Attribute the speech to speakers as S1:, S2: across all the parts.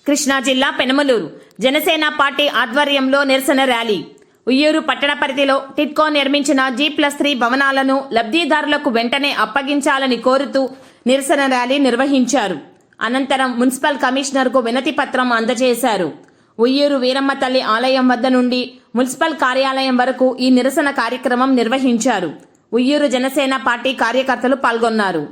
S1: కృష్ణా జిల్లా పెనమలూరు జనసేన పార్టీ ఆధ్వర్యంలో నిరసన ర్యాలీ. ఉయ్యూరు పట్టణ పరిధిలో టిట్కో నిర్మించిన G+3 భవనాలను లబ్ధిదారులకు వెంటనే అప్పగించాలని కోరుతూ నిరసన ర్యాలీ నిర్వహించారు. అనంతరం మున్సిపల్ కమిషనర్కు వినతి పత్రం అందజేశారు. ఉయ్యూరు వీరమ్మ తల్లి ఆలయం వద్ద నుండి మున్సిపల్ కార్యాలయం వరకు ఈ నిరసన కార్యక్రమం నిర్వహించారు. ఉయ్యూరు జనసేన పార్టీ కార్యకర్తలు పాల్గొన్నారు.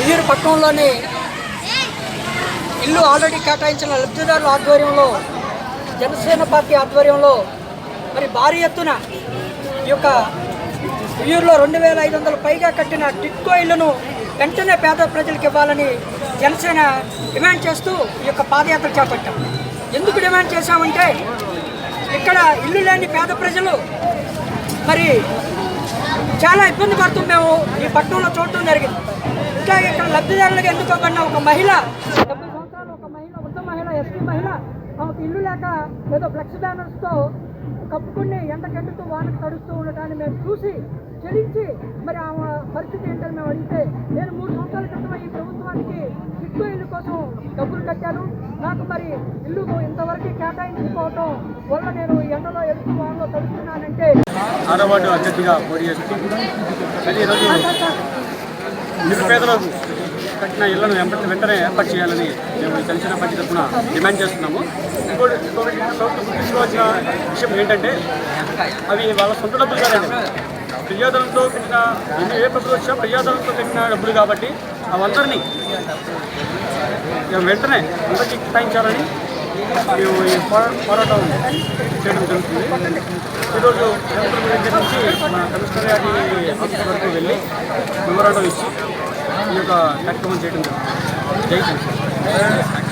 S2: ఉయ్యూరు పట్టణంలోని ఇల్లు ఆల్రెడీ కేటాయించిన లబ్ధిదారుల ఆధ్వర్యంలో జనసేన పార్టీ ఆధ్వర్యంలో మరి భారీ ఎత్తున ఈ యొక్క ఉయ్యూరులో 2500 పైగా కట్టిన టిట్కో ఇళ్లను వెంటనే పేద ప్రజలకు ఇవ్వాలని జనసేన డిమాండ్ చేస్తూ ఈ యొక్క పాదయాత్ర చేపట్టాం. ఎందుకు డిమాండ్ చేశామంటే ఇక్కడ ఇల్లు లేని పేద ప్రజలు మరి చాలా ఇబ్బంది పడుతూ మేము ఈ పట్టణంలో చూడటం జరిగింది. ఇంకా ఇక్కడ లబ్ధిదారులకు ఎన్నుకోబడిన ఒక మహిళ 70 సంవత్సరాలు ఒక మహిళ వృద్ధ మహిళ ఎస్టీ మహిళ ఆమెకు ఇల్లు లేక ఏదో ఫ్లెక్స్ బ్యానర్స్తో కప్పుకుని ఎండకెండుతూ వానకు తడుస్తూ ఉండటాన్ని మేము చూసి చెల్లించి మరి ఆమె పరిస్థితి ఏంటని మేము అడిగితే నేను 3 సంవత్సరాల క్రితం ఈ ప్రభుత్వానికి టిట్కో ఇల్లు కోసం డబ్బులు కట్టాను, నాకు మరి ఇల్లు ఇంతవరకు కేటాయించుకోవటం వల్ల నేను ఎండలో ఎడుతూ వానలో తడుస్తున్నానంటే
S3: ఆరవార్డు అధ్యక్షుడిగా పోటీ చేస్తూ ఈరోజు నిరుపేదలకు కట్టిన ఇళ్లను వెంటనే ఏర్పాటు చేయాలని మేము జనసేన పార్టీ తరఫున డిమాండ్ చేస్తున్నాము. ఇంకోటి ప్రభుత్వం తీసుకోవాల్సిన విషయం ఏంటంటే అవి వాళ్ళ సొంత డబ్బులు కాదండి, ప్రజాధనంతో కట్టిన ఏ ప్రభుత్వం వచ్చినా ప్రజాధనంతో కట్టిన డబ్బులు కాబట్టి అవందరినీ వెంటనే అందరికీ కేటాయించాలని మేము ఈ పోరాటం చేయడం జరుగుతుంది. ఈరోజు దగ్గర నుంచి మన కమిషనరేట్ ఆఫీస్ వరకు వెళ్ళి మెమోరాండం ఇచ్చి ఈ యొక్క కార్యక్రమం చేయడం జరుగుతుంది. జై హింద్.